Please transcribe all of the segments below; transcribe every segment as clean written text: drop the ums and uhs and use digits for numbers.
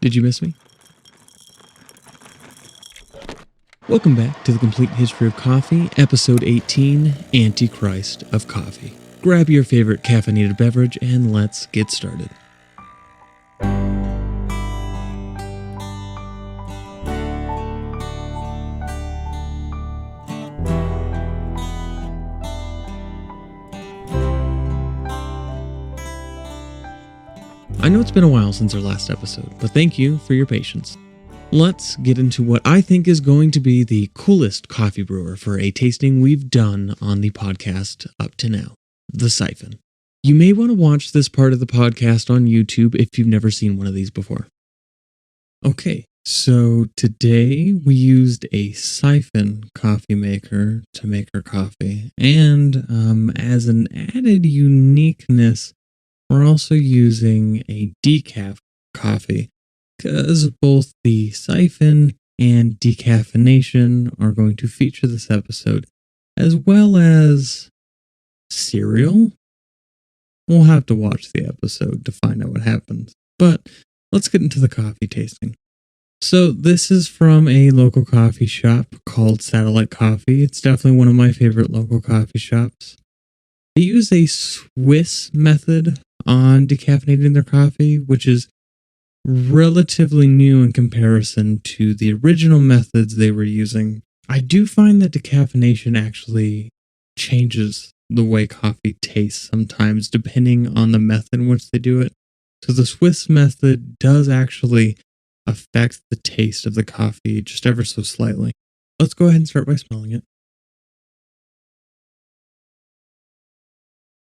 Did you miss me? Welcome back to the Complete History of Coffee, Episode 18, Antichrist of Coffee. Grab your favorite caffeinated beverage and let's get started. I know it's been a while since our last episode, but thank you for your patience. Let's get into what I think is going to be the coolest coffee brewer for a tasting we've done on the podcast up to now, the Siphon. You may want to watch this part of the podcast on YouTube if you've never seen one of these before. Okay, so today we used a Siphon coffee maker to make our coffee, and as an added uniqueness, we're also using a decaf coffee because both the Siphon and decaffeination are going to feature this episode, as well as cereal. We'll have to watch the episode to find out what happens, but let's get into the coffee tasting. So this is from a local coffee shop called Satellite Coffee. It's definitely one of my favorite local coffee shops. They use a Swiss method on decaffeinating their coffee, which is relatively new in comparison to the original methods they were using. I do find that decaffeination actually changes the way coffee tastes sometimes, depending on the method in which they do it. So the Swiss method does actually affect the taste of the coffee just ever so slightly. Let's go ahead and start by smelling it.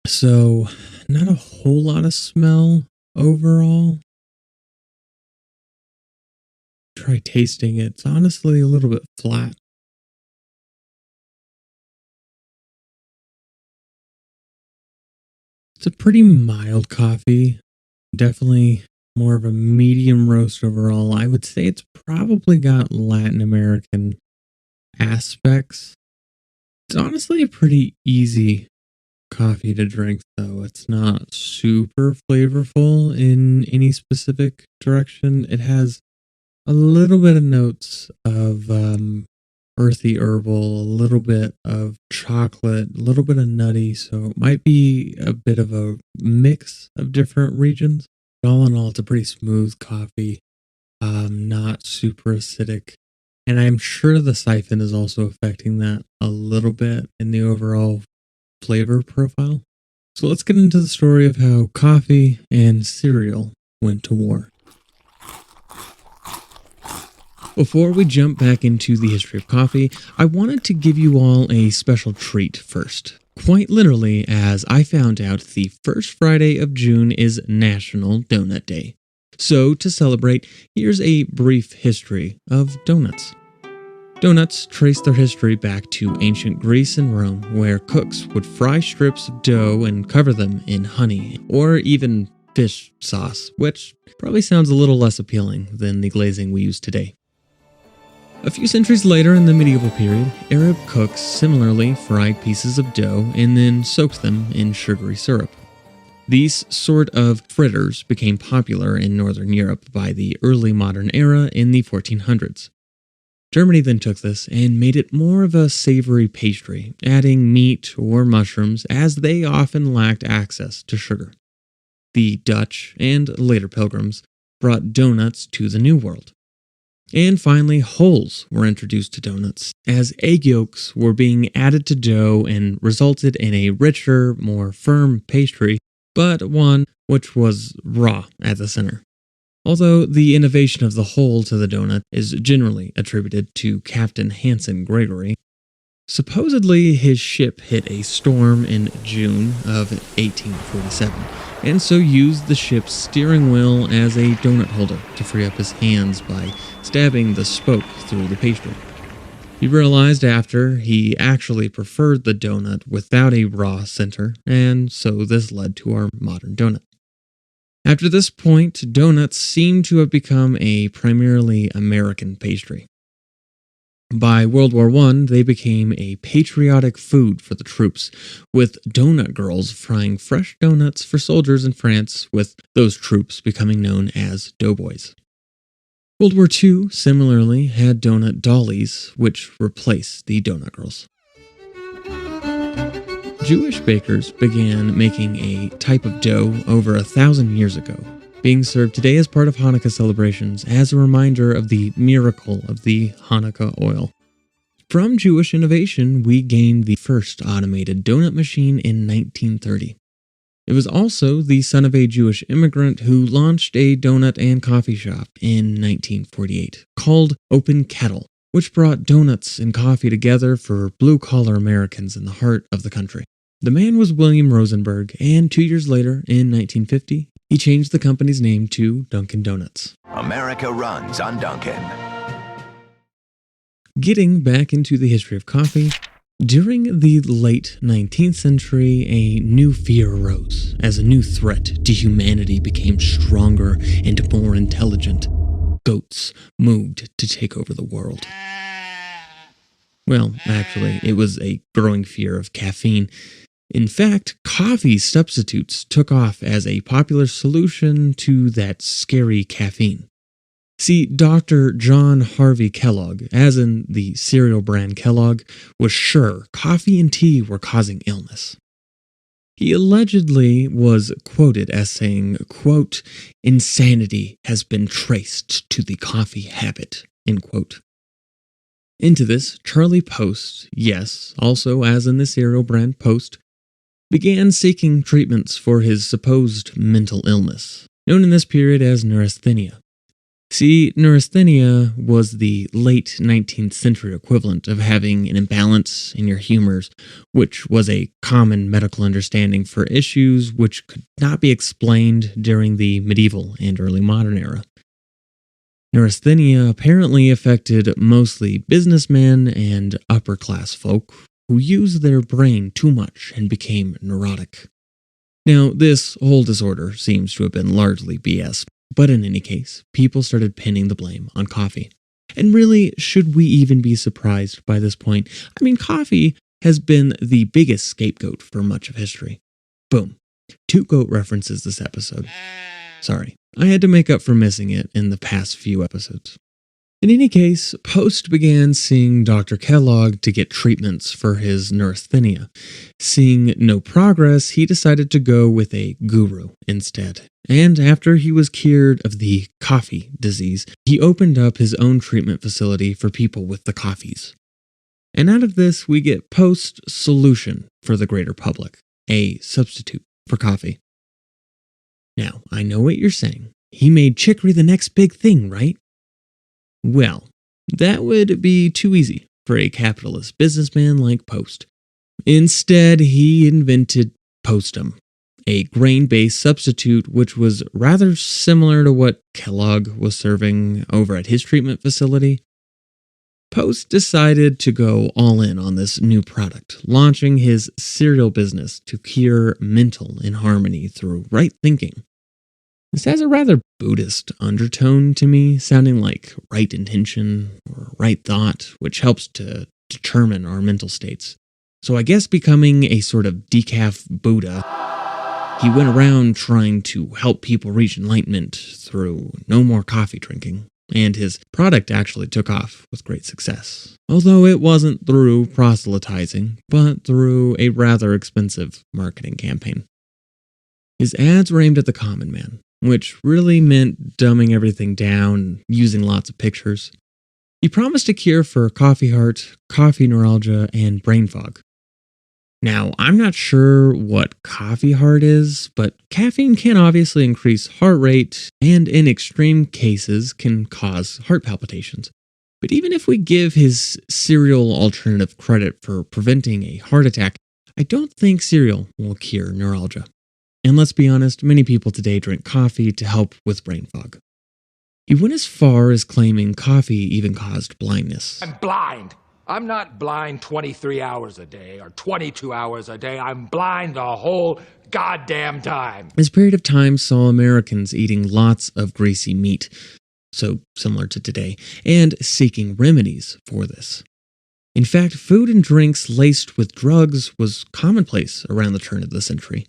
So, not a whole lot of smell overall. Try tasting it. It's honestly a little bit flat. It's a pretty mild coffee. Definitely more of a medium roast overall. I would say it's probably got Latin American aspects. It's honestly a pretty easy coffee to drink, though. It's not super flavorful in any specific direction. It has a little bit of notes of earthy herbal, a little bit of chocolate, a little bit of nutty, so it might be a bit of a mix of different regions. All in all, it's a pretty smooth coffee, not super acidic, and I'm sure the Siphon is also affecting that a little bit in the overall flavor profile. So let's get into the story of how coffee and cereal went to war. Before we jump back into the history of coffee, I wanted to give you all a special treat first. Quite literally, as I found out the first Friday of June is National Donut Day. So to celebrate, here's a brief history of donuts. Donuts trace their history back to ancient Greece and Rome, where cooks would fry strips of dough and cover them in honey, or even fish sauce, which probably sounds a little less appealing than the glazing we use today. A few centuries later in the medieval period, Arab cooks similarly fried pieces of dough and then soaked them in sugary syrup. These sort of fritters became popular in Northern Europe by the early modern era in the 1400s. Germany then took this and made it more of a savory pastry, adding meat or mushrooms as they often lacked access to sugar. The Dutch and later Pilgrims brought donuts to the New World. And finally, holes were introduced to donuts, as egg yolks were being added to dough and resulted in a richer, more firm pastry, but one which was raw at the center. Although the innovation of the hole to the donut is generally attributed to Captain Hanson Gregory, supposedly his ship hit a storm in June of 1847, and so used the ship's steering wheel as a donut holder to free up his hands by stabbing the spoke through the pastry. He realized after he actually preferred the donut without a raw center, and so this led to our modern donut. After this point, donuts seem to have become a primarily American pastry. By World War I, they became a patriotic food for the troops, with donut girls frying fresh donuts for soldiers in France, with those troops becoming known as doughboys. World War II similarly had donut dollies, which replaced the donut girls. Jewish bakers began making a type of dough over 1,000 years ago, being served today as part of Hanukkah celebrations as a reminder of the miracle of the Hanukkah oil. From Jewish innovation, we gained the first automated donut machine in 1930. It was also the son of a Jewish immigrant who launched a donut and coffee shop in 1948 called Open Kettle, which brought donuts and coffee together for blue-collar Americans in the heart of the country. The man was William Rosenberg, and 2 years later, in 1950, he changed the company's name to Dunkin' Donuts. America runs on Dunkin'. Getting back into the history of coffee, during the late 19th century, a new fear arose as a new threat to humanity became stronger and more intelligent. Goats moved to take over the world. Well, actually, it was a growing fear of caffeine. In fact, coffee substitutes took off as a popular solution to that scary caffeine. See, Dr. John Harvey Kellogg, as in the cereal brand Kellogg, was sure coffee and tea were causing illness. He allegedly was quoted as saying, quote, "Insanity has been traced to the coffee habit," end quote. Into this, Charlie Post, yes, also as in the cereal brand Post, began seeking treatments for his supposed mental illness, known in this period as neurasthenia. See, neurasthenia was the late 19th century equivalent of having an imbalance in your humors, which was a common medical understanding for issues which could not be explained during the medieval and early modern era. Neurasthenia apparently affected mostly businessmen and upper-class folk who used their brain too much and became neurotic. Now, this whole disorder seems to have been largely BS, but in any case, people started pinning the blame on coffee. And really, should we even be surprised by this point? I mean, coffee has been the biggest scapegoat for much of history. Boom. 2 goat references this episode. Sorry, I had to make up for missing it in the past few episodes. In any case, Post began seeing Dr. Kellogg to get treatments for his neurasthenia. Seeing no progress, he decided to go with a guru instead. And after he was cured of the coffee disease, he opened up his own treatment facility for people with the coffees. And out of this, we get Post's solution for the greater public, a substitute for coffee. Now, I know what you're saying. He made chicory the next big thing, right? Well, that would be too easy for a capitalist businessman like Post. Instead, he invented Postum, a grain-based substitute which was rather similar to what Kellogg was serving over at his treatment facility. Post decided to go all in on this new product, launching his cereal business to cure mental inharmony through right thinking. This has a rather Buddhist undertone to me, sounding like right intention or right thought, which helps to determine our mental states. So I guess becoming a sort of decaf Buddha, he went around trying to help people reach enlightenment through no more coffee drinking, and his product actually took off with great success. Although it wasn't through proselytizing, but through a rather expensive marketing campaign. His ads were aimed at the common man, which really meant dumbing everything down, using lots of pictures. He promised a cure for coffee heart, coffee neuralgia, and brain fog. Now, I'm not sure what coffee heart is, but caffeine can obviously increase heart rate and in extreme cases can cause heart palpitations. But even if we give his cereal alternative credit for preventing a heart attack, I don't think cereal will cure neuralgia. And let's be honest, many people today drink coffee to help with brain fog. He went as far as claiming coffee even caused blindness. I'm blind. I'm not blind 23 hours a day or 22 hours a day. I'm blind the whole goddamn time. This period of time saw Americans eating lots of greasy meat, so similar to today, and seeking remedies for this. In fact, food and drinks laced with drugs was commonplace around the turn of the century.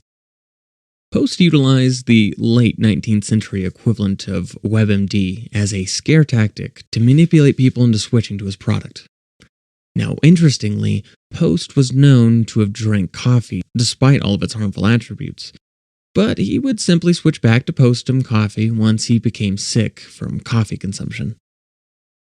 Post utilized the late 19th century equivalent of WebMD as a scare tactic to manipulate people into switching to his product. Now, interestingly, Post was known to have drank coffee despite all of its harmful attributes, but he would simply switch back to Postum coffee once he became sick from coffee consumption.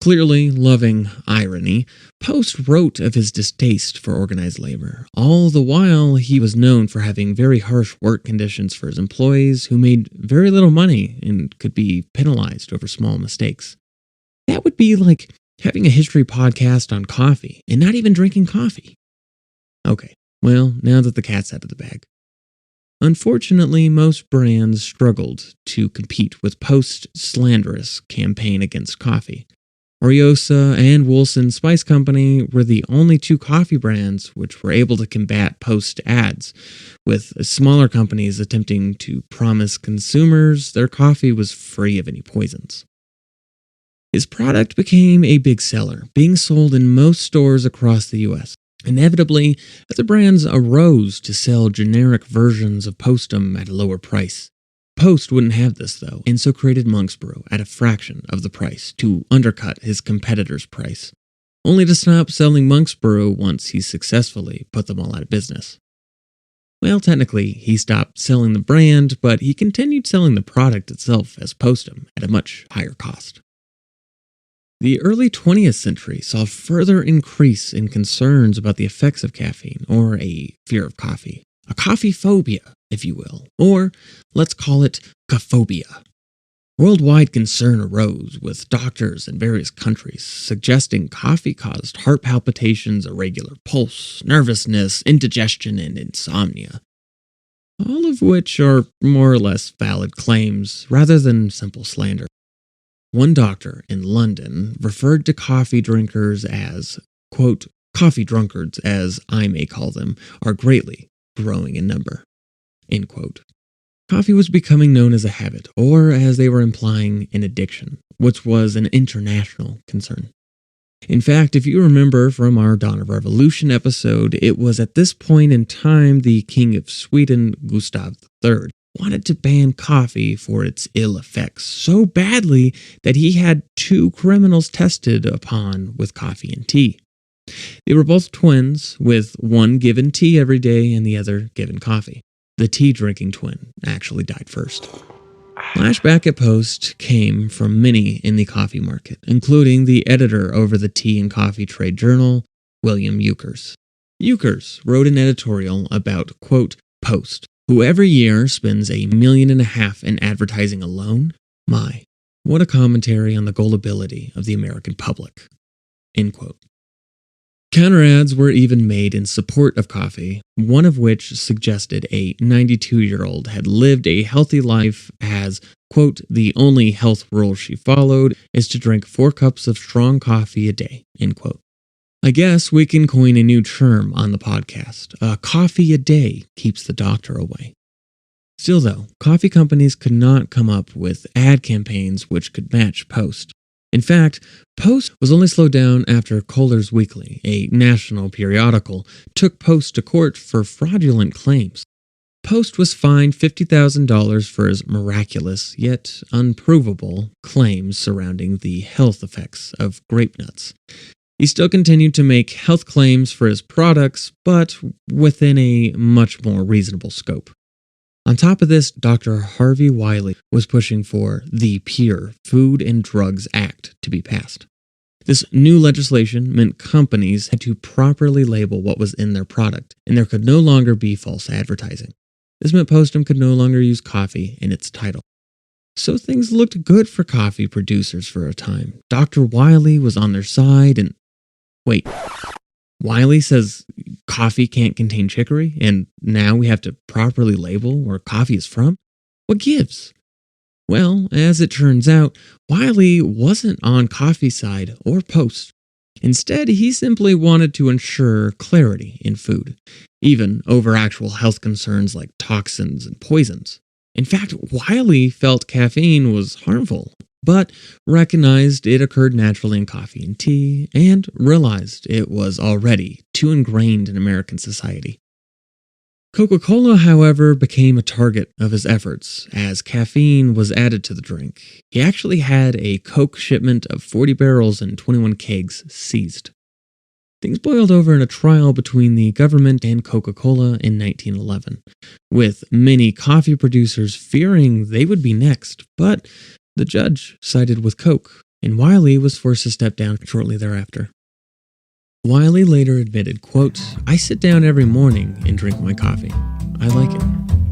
Clearly loving irony, Post wrote of his distaste for organized labor. All the while, he was known for having very harsh work conditions for his employees who made very little money and could be penalized over small mistakes. That would be like having a history podcast on coffee and not even drinking coffee. Okay, well, now that the cat's out of the bag. Unfortunately, most brands struggled to compete with Post's slanderous campaign against coffee. Ariosa and Wilson Spice Company were the only two coffee brands which were able to combat Post ads, with smaller companies attempting to promise consumers their coffee was free of any poisons. His product became a big seller, being sold in most stores across the US. Inevitably, other brands arose to sell generic versions of Postum at a lower price. Post wouldn't have this, though, and so created Monk's Brew at a fraction of the price to undercut his competitor's price, only to stop selling Monk's Brew once he successfully put them all out of business. Well, technically, he stopped selling the brand, but he continued selling the product itself as Postum at a much higher cost. The early 20th century saw a further increase in concerns about the effects of caffeine, or a fear of coffee. A coffee phobia, if you will, or let's call it caphobia. Worldwide concern arose, with doctors in various countries suggesting coffee caused heart palpitations, irregular pulse, nervousness, indigestion, and insomnia. All of which are more or less valid claims rather than simple slander. One doctor in London referred to coffee drinkers as, quote, coffee drunkards, as I may call them, are greatly growing in number, end quote. Coffee was becoming known as a habit, or as they were implying, an addiction, which was an international concern. In fact, if you remember from our Dawn of Revolution episode, it was at this point in time the King of Sweden, Gustav III, wanted to ban coffee for its ill effects so badly that he had two criminals tested upon with coffee and tea. They were both twins, with one given tea every day and the other given coffee. The tea-drinking twin actually died first. Flashback at Post came from many in the coffee market, including the editor over the Tea and Coffee Trade Journal, William Euchers. Euchers wrote an editorial about, quote, Post, who every year spends $1.5 million in advertising alone. My, what a commentary on the gullibility of the American public, end quote. Counter ads were even made in support of coffee, one of which suggested a 92-year-old had lived a healthy life as, quote, the only health rule she followed is to drink 4 cups of strong coffee a day, end quote. I guess we can coin a new term on the podcast. Coffee a day keeps the doctor away. Still though, coffee companies could not come up with ad campaigns which could match Post. In fact, Post was only slowed down after Kohler's Weekly, a national periodical, took Post to court for fraudulent claims. Post was fined $50,000 for his miraculous, yet unprovable, claims surrounding the health effects of grape nuts. He still continued to make health claims for his products, but within a much more reasonable scope. On top of this, Dr. Harvey Wiley was pushing for the Pure Food and Drugs Act to be passed. This new legislation meant companies had to properly label what was in their product, and there could no longer be false advertising. This meant Postum could no longer use coffee in its title. So things looked good for coffee producers for a time. Dr. Wiley was on their side, and wait, Wiley says coffee can't contain chicory, and now we have to properly label where coffee is from? What gives? Well, as it turns out, Wiley wasn't on coffee's side or Post. Instead, he simply wanted to ensure clarity in food, even over actual health concerns like toxins and poisons. In fact, Wiley felt caffeine was harmful, but recognized it occurred naturally in coffee and tea, and realized it was already too ingrained in American society. Coca-Cola, however, became a target of his efforts as caffeine was added to the drink. He actually had a Coke shipment of 40 barrels and 21 kegs seized. Things boiled over in a trial between the government and Coca-Cola in 1911, with many coffee producers fearing they would be next, but the judge sided with Coke, and Wiley was forced to step down shortly thereafter. Wiley later admitted, quote, "I sit down every morning and drink my coffee. I like it,"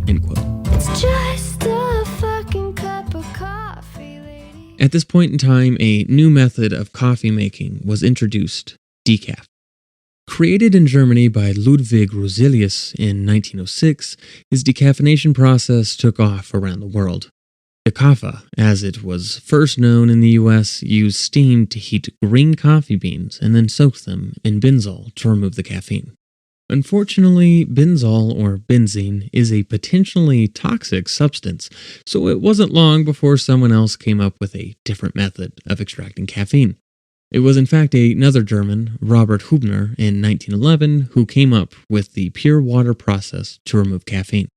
end quote. It's just a fucking cup of coffee, lady. At this point in time, a new method of coffee making was introduced, decaf. Created in Germany by Ludwig Roselius in 1906, his decaffeination process took off around the world. Decaffa, as it was first known in the US, used steam to heat green coffee beans and then soaked them in benzol to remove the caffeine. Unfortunately, benzol or benzene is a potentially toxic substance, so it wasn't long before someone else came up with a different method of extracting caffeine. It was in fact another German, Robert Hübner, in 1911, who came up with the pure water process to remove caffeine.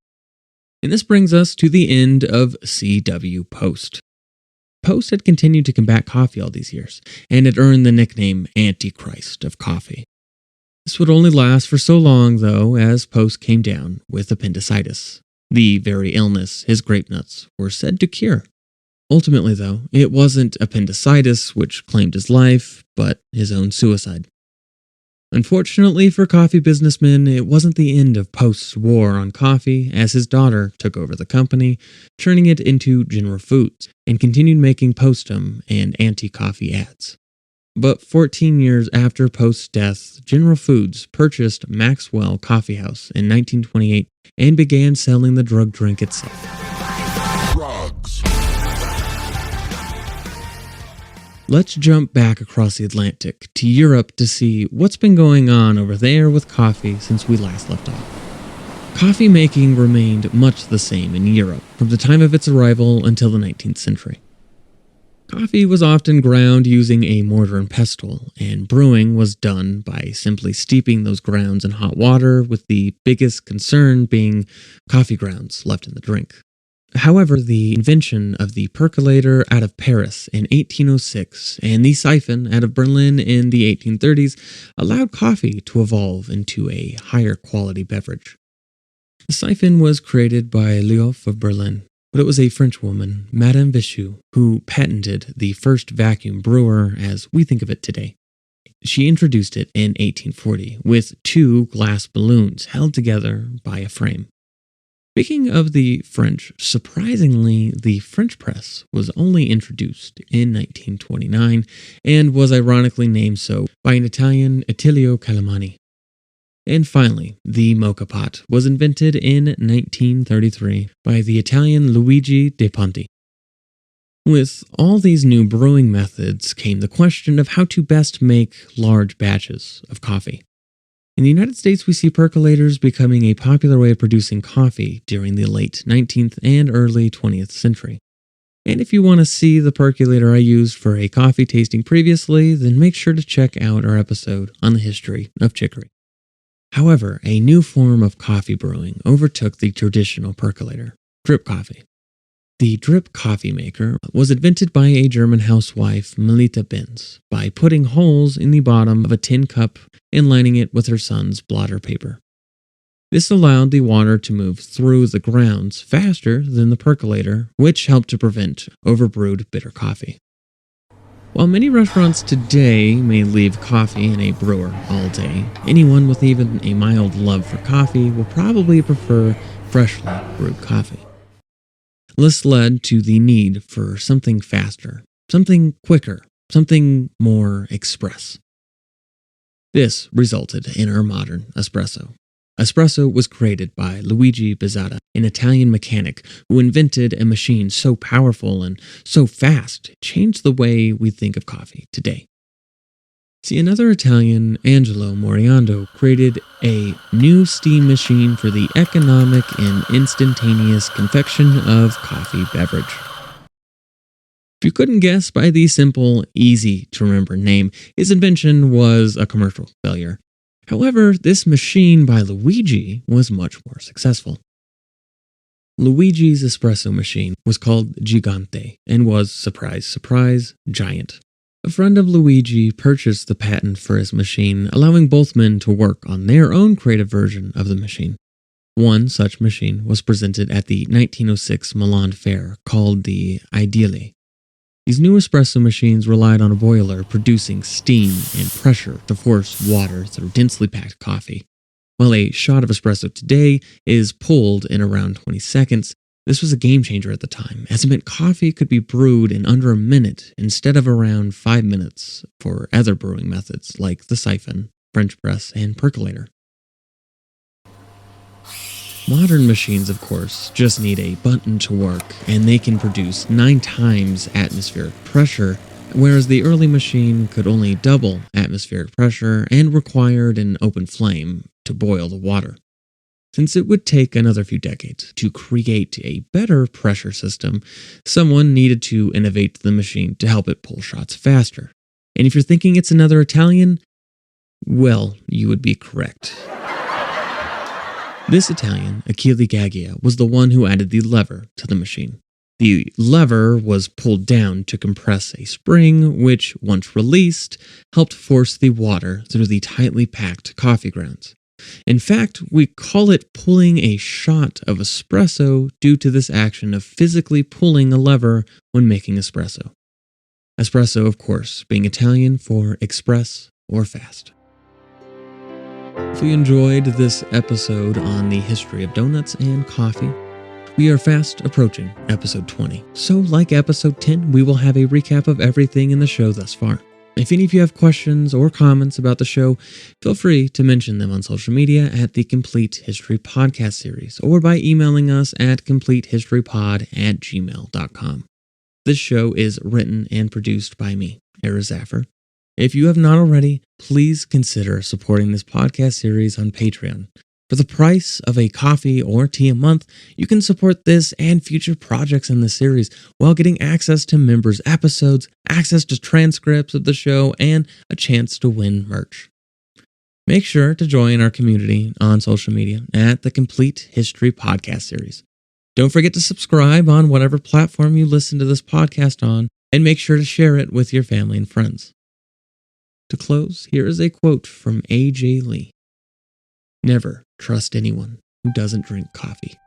And this brings us to the end of C.W. Post. Post had continued to combat coffee all these years, and had earned the nickname Antichrist of coffee. This would only last for so long, though, as Post came down with appendicitis, the very illness his grape nuts were said to cure. Ultimately, though, it wasn't appendicitis which claimed his life, but his own suicide. Unfortunately for coffee businessmen, it wasn't the end of Post's war on coffee, as his daughter took over the company, turning it into General Foods, and continued making Postum and anti-coffee ads. But 14 years after Post's death, General Foods purchased Maxwell Coffee House in 1928 and began selling the drug drink itself. Drugs. Let's jump back across the Atlantic to Europe to see what's been going on over there with coffee since we last left off. Coffee making remained much the same in Europe from the time of its arrival until the 19th century. Coffee was often ground using a mortar and pestle, and brewing was done by simply steeping those grounds in hot water, with the biggest concern being coffee grounds left in the drink. However, the invention of the percolator out of Paris in 1806 and the siphon out of Berlin in the 1830s allowed coffee to evolve into a higher quality beverage. The siphon was created by Liof of Berlin, but it was a French woman, Madame Vichou, who patented the first vacuum brewer as we think of it today. She introduced it in 1840 with two glass balloons held together by a frame. Speaking of the French, surprisingly, the French press was only introduced in 1929 and was ironically named so by an Italian, Attilio Calamani. And finally, the moka pot was invented in 1933 by the Italian Luigi De Ponti. With all these new brewing methods came the question of how to best make large batches of coffee. In the United States, we see percolators becoming a popular way of producing coffee during the late 19th and early 20th century. And if you want to see the percolator I used for a coffee tasting previously, then make sure to check out our episode on the history of chicory. However, a new form of coffee brewing overtook the traditional percolator, drip coffee. The drip coffee maker was invented by a German housewife, Melita Benz, by putting holes in the bottom of a tin cup and lining it with her son's blotter paper. This allowed the water to move through the grounds faster than the percolator, which helped to prevent overbrewed bitter coffee. While many restaurants today may leave coffee in a brewer all day, anyone with even a mild love for coffee will probably prefer freshly brewed coffee. This led to the need for something faster, something quicker, something more express. This resulted in our modern espresso. Espresso was created by Luigi Bezzatta, an Italian mechanic who invented a machine so powerful and so fast it changed the way we think of coffee today. See, another Italian, Angelo Moriando, created a new steam machine for the economic and instantaneous confection of coffee beverage. If you couldn't guess by the simple, easy-to-remember name, his invention was a commercial failure. However, this machine by Luigi was much more successful. Luigi's espresso machine was called Gigante and was, surprise, surprise, giant. A friend of Luigi purchased the patent for his machine, allowing both men to work on their own creative version of the machine. One such machine was presented at the 1906 Milan Fair called the Ideale. These new espresso machines relied on a boiler producing steam and pressure to force water through densely packed coffee. While a shot of espresso today is pulled in around 20 seconds, this was a game changer at the time, as it meant coffee could be brewed in under a minute instead of around 5 minutes for other brewing methods like the siphon, French press, and percolator. Modern machines, of course, just need a button to work, and they can produce 9 times atmospheric pressure, whereas the early machine could only double atmospheric pressure and required an open flame to boil the water. Since it would take another few decades to create a better pressure system, someone needed to innovate the machine to help it pull shots faster. And if you're thinking it's another Italian, well, you would be correct. This Italian, Achille Gaggia, was the one who added the lever to the machine. The lever was pulled down to compress a spring, which, once released, helped force the water through the tightly packed coffee grounds. In fact, we call it pulling a shot of espresso due to this action of physically pulling a lever when making espresso. Espresso, of course, being Italian for express or fast. If you enjoyed this episode on the history of donuts and coffee, we are fast approaching episode 20. So, like episode 10, we will have a recap of everything in the show thus far. If any of you have questions or comments about the show, feel free to mention them on social media at the Complete History Podcast series or by emailing us at completehistorypod@gmail.com. This show is written and produced by me, Era Zaffer. If you have not already, please consider supporting this podcast series on Patreon. For the price of a coffee or tea a month, you can support this and future projects in the series while getting access to members' episodes, access to transcripts of the show, and a chance to win merch. Make sure to join our community on social media at the Complete History Podcast series. Don't forget to subscribe on whatever platform you listen to this podcast on, and make sure to share it with your family and friends. To close, here is a quote from A.J. Lee. Never trust anyone who doesn't drink coffee.